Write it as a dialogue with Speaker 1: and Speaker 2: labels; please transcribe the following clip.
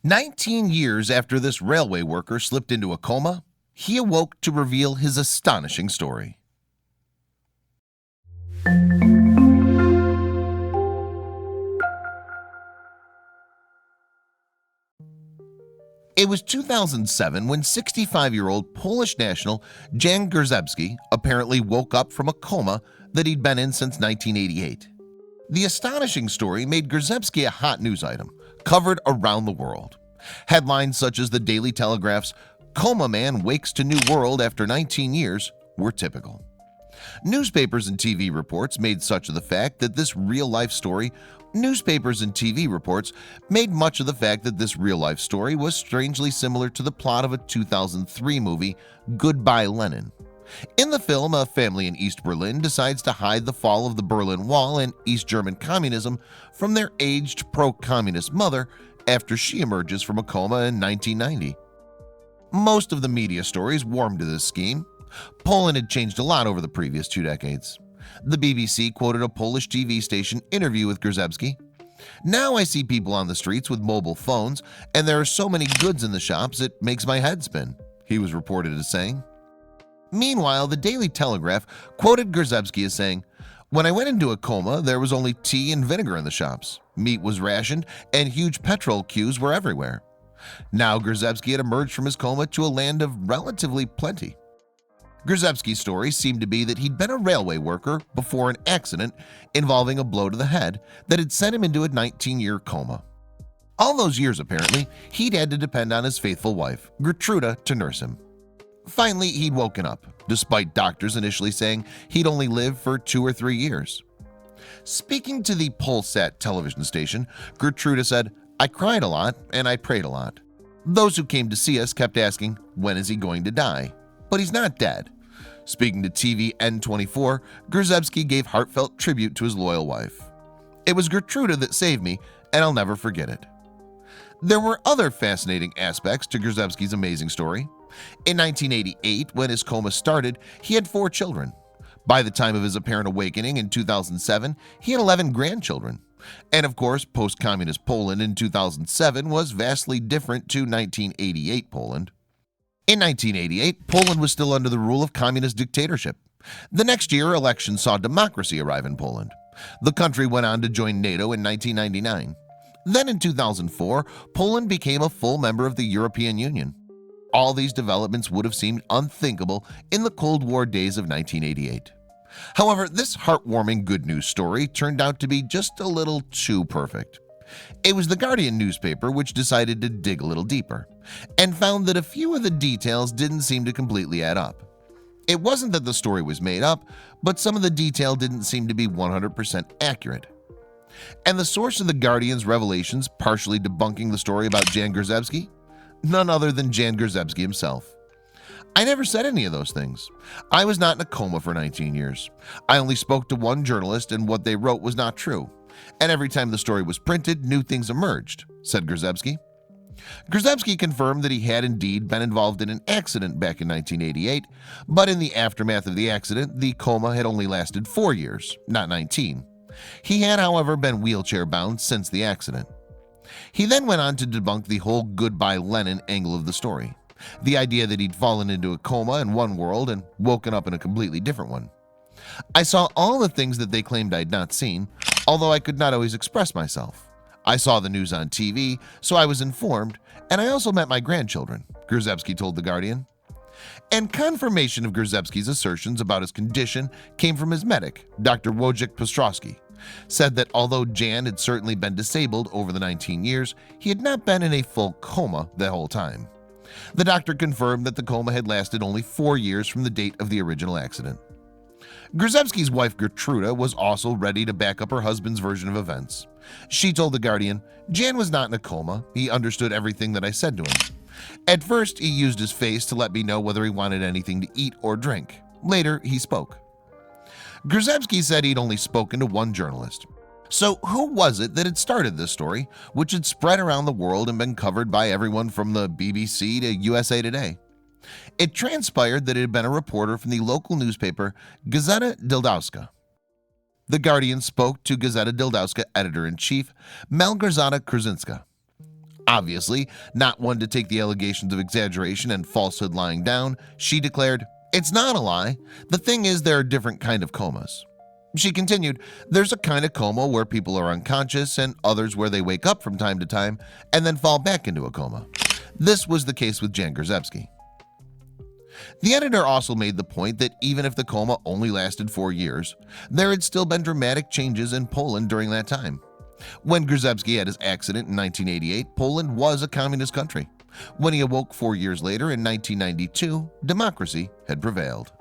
Speaker 1: 19 years after this railway worker slipped into a coma, he awoke to reveal his astonishing story. It was 2007 when 65-year-old Polish national Jiang Korzybski apparently woke up from a coma that he'd been in since 1988. The astonishing story made Korzybski a hot news item, covered around the world. Headlines such as the Daily Telegraph's "Coma Man Wakes to New World After 19 Years" were typical. Newspapers and TV reports made much of the fact that this real-life story was strangely similar to the plot of a 2003 movie, Goodbye Lenin. In the film, a family in East Berlin decides to hide the fall of the Berlin Wall and East German communism from their aged pro-communist mother after she emerges from a coma in 1990. Most of the media stories warmed to this scheme. Poland had changed a lot over the previous 2 decades. The BBC quoted a Polish TV station interview with Korzybski. "Now I see people on the streets with mobile phones, and there are so many goods in the shops it makes my head spin," he was reported as saying. Meanwhile, the Daily Telegraph quoted Korzybski as saying, "When I went into a coma, there was only tea and vinegar in the shops. Meat was rationed, and huge petrol queues were everywhere." Now Korzybski had emerged from his coma to a land of relatively plenty. Korzybski's story seemed to be that he'd been a railway worker before an accident involving a blow to the head that had sent him into a 19-year coma. All those years, apparently, he'd had to depend on his faithful wife, Gertruda, to nurse him. Finally, he'd woken up, despite doctors initially saying he'd only live for 2 or 3 years. Speaking to the Polsat television station, Gertruda said, "I cried a lot and I prayed a lot. Those who came to see us kept asking, when is he going to die? But he's not dead." Speaking to TV N24, Korzybski gave heartfelt tribute to his loyal wife. "It was Gertruda that saved me, and I'll never forget it." There were other fascinating aspects to Korzybski's amazing story. In 1988, when his coma started, he had 4 children. By the time of his apparent awakening in 2007, he had 11 grandchildren. And of course, post-communist Poland in 2007 was vastly different to 1988 Poland. In 1988, Poland was still under the rule of communist dictatorship. The next year, elections saw democracy arrive in Poland. The country went on to join NATO in 1999. Then in 2004, Poland became a full member of the European Union. All these developments would have seemed unthinkable in the Cold War days of 1988. However, this heartwarming good news story turned out to be just a little too perfect. It was the Guardian newspaper which decided to dig a little deeper and found that a few of the details didn't seem to completely add up. It wasn't that the story was made up, but some of the detail didn't seem to be 100% accurate. And the source of the Guardian's revelations partially debunking the story about Jiang Korzybski? None other than Jiang Korzybski himself. "I never said any of those things. I was not in a coma for 19 years. I only spoke to one journalist and what they wrote was not true. And every time the story was printed, new things emerged," said Korzybski. Korzybski confirmed that he had indeed been involved in an accident back in 1988, but in the aftermath of the accident, the coma had only lasted 4 years, not 19. He had, however, been wheelchair-bound since the accident. He then went on to debunk the whole Goodbye Lenin angle of the story, the idea that he'd fallen into a coma in one world and woken up in a completely different one. "I saw all the things that they claimed I'd not seen, although I could not always express myself. I saw the news on TV, so I was informed, and I also met my grandchildren," Korzybski told The Guardian. And confirmation of Korzybski's assertions about his condition came from his medic, Dr. Wojciech Postrowski, said that although Jan had certainly been disabled over the 19 years, he had not been in a full coma the whole time. The doctor confirmed that the coma had lasted only 4 years from the date of the original accident. Korzybski's wife Gertruda was also ready to back up her husband's version of events. She told The Guardian, "Jan was not in a coma. He understood everything that I said to him. At first, he used his face to let me know whether he wanted anything to eat or drink. Later, he spoke." Korzybski said he'd only spoken to one journalist. So who was it that had started this story, which had spread around the world and been covered by everyone from the BBC to USA Today? It transpired that it had been a reporter from the local newspaper Gazeta Dildowska. The Guardian spoke to Gazeta Dildowska editor-in-chief Małgorzata Krzyżanska. Obviously, not one to take the allegations of exaggeration and falsehood lying down, she declared, "It's not a lie. The thing is, there are different kind of comas." She continued, "There's a kind of coma where people are unconscious and others where they wake up from time to time and then fall back into a coma. This was the case with Jiang Korzybski." The editor also made the point that even if the coma only lasted 4 years, there had still been dramatic changes in Poland during that time. When Korzybski had his accident in 1988, Poland was a communist country. When he awoke 4 years later in 1992, democracy had prevailed.